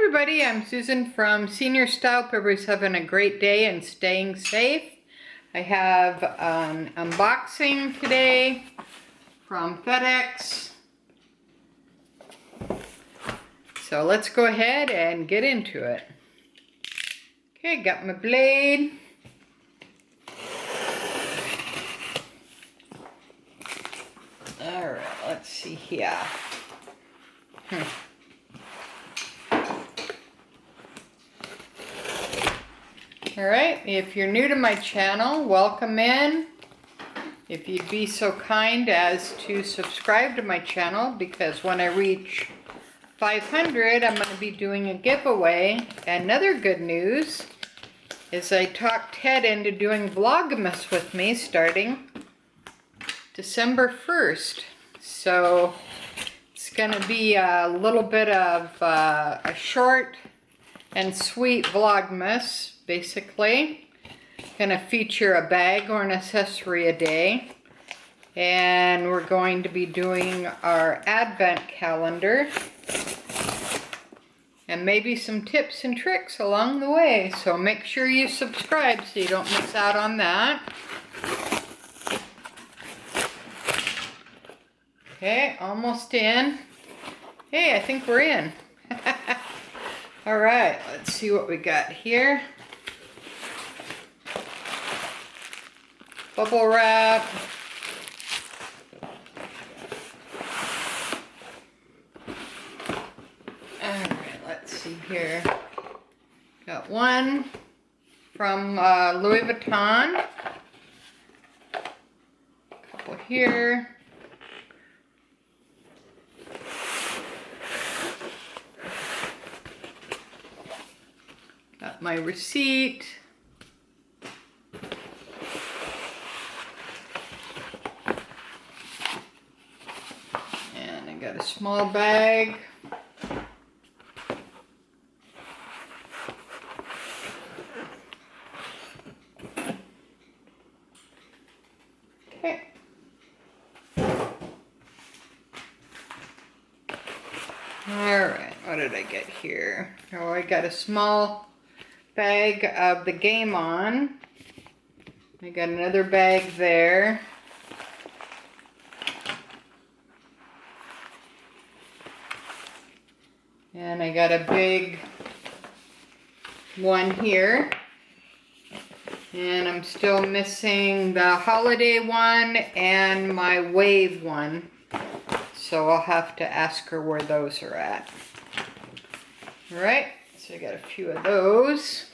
everybody, I'm Susan from Senior Style. Hope everybody's having a great day and staying safe. I have an unboxing today from FedEx. So let's go ahead and get into it. Okay, got my blade. Alright, let's see here. Alright, if you're new to my channel, welcome in. If you'd be so kind as to subscribe to my channel, because when I reach 500, I'm going to be doing a giveaway. Another good news is I talked Ted into doing Vlogmas with me starting December 1st. So it's going to be a little bit of a short and sweet Vlogmas. Basically, going to feature a bag or an accessory a day, and we're going to be doing our advent calendar and maybe some tips and tricks along the way, so make sure you subscribe so you don't miss out on that. Okay, almost in. Hey, I think we're in. Alright, let's see what we got here. Bubble wrap. Alright, let's see here. Got one from Louis Vuitton. A couple here. Got my receipt. Got a small bag. Okay. Alright, what did I get here? Oh, I got a small bag of the Game On. I got another bag there. And I got a big one here. And I'm still missing the holiday one and my wave one. So I'll have to ask her where those are at. Alright, so I got a few of those.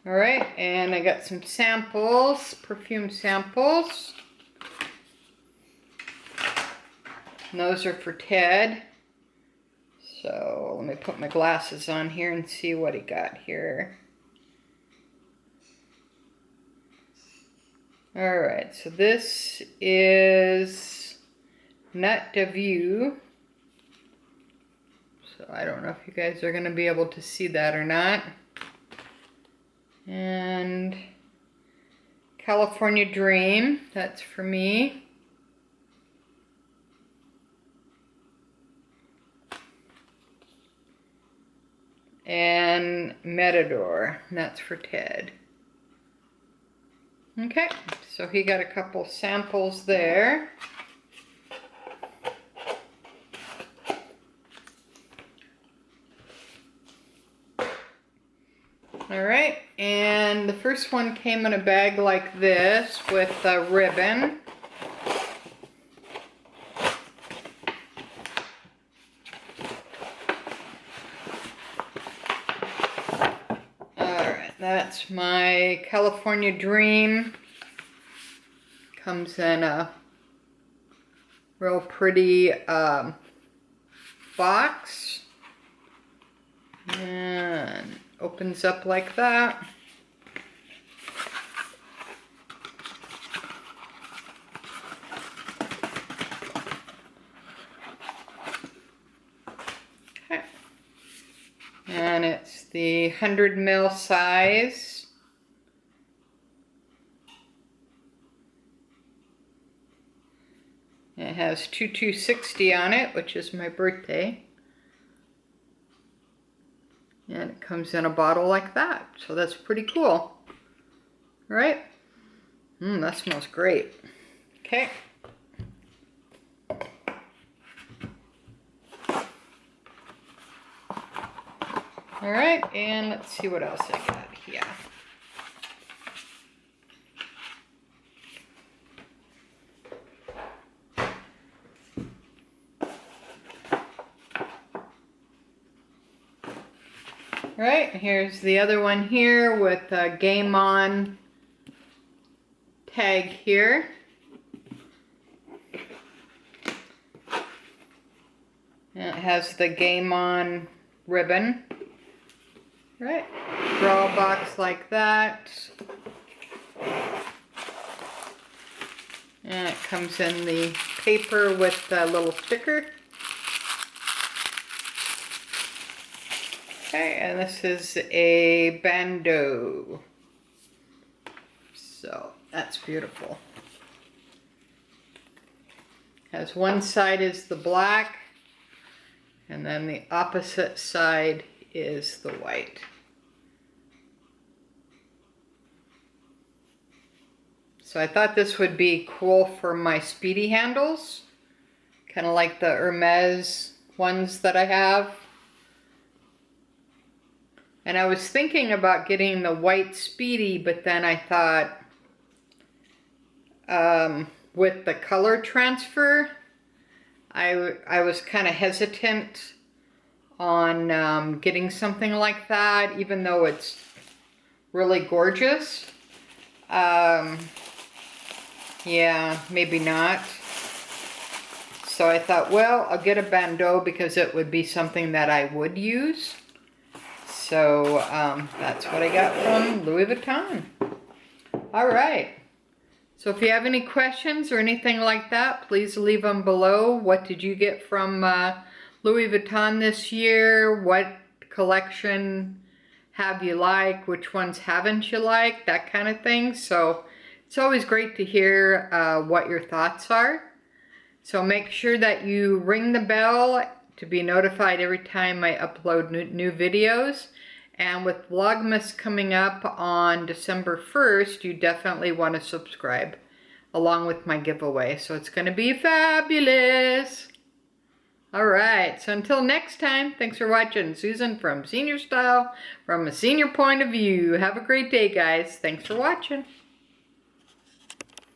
Alright, and I got some samples, perfume samples. And those are for Ted. So let me put my glasses on here and see what he got here. Alright, so this is Nut de Vue. So I don't know if you guys are going to be able to see that or not. And California Dream, that's for me. And Matador, and that's for Ted. Okay, so he got a couple samples there. Alright, and the first one came in a bag like this with a ribbon. That's my California Dream. Comes in a real pretty box. And opens up like that. Okay. And it's the 100 ml size. It has has 2260 on it, which is my birthday. And it comes in a bottle like that. So that's pretty cool. Right? That smells great. Okay. All right, and let's see what else I got here. All right, here's the other one here with a Game On tag here. And it has the Game On ribbon. Right, draw box like that. And it comes in the paper with a little sticker. Okay, and this is a BANDEAU. So that's beautiful. As one side is the black, and then the opposite side is the white. So I thought this would be cool for my speedy handles, kind of like the Hermes ones that I have. And I was thinking about getting the white speedy, but then I thought with the color transfer, I was kind of hesitant on getting something like that, even though it's really gorgeous. Yeah, maybe not. So I thought, well, I'll get a BANDEAU because it would be something that I would use. So that's what I got from Louis Vuitton. All right. So if you have any questions or anything like that, please leave them below. What did you get from Louis Vuitton this year? What collection have you liked? Which ones haven't you liked? That kind of thing. So it's always great to hear what your thoughts are. So make sure that you ring the bell to be notified every time I upload new videos. And with Vlogmas coming up on December 1st, you definitely want to subscribe along with my giveaway. So it's going to be fabulous. All right, so until next time, thanks for watching. Susan from Senior Style, from a senior point of view. Have a great day, guys. Thanks for watching.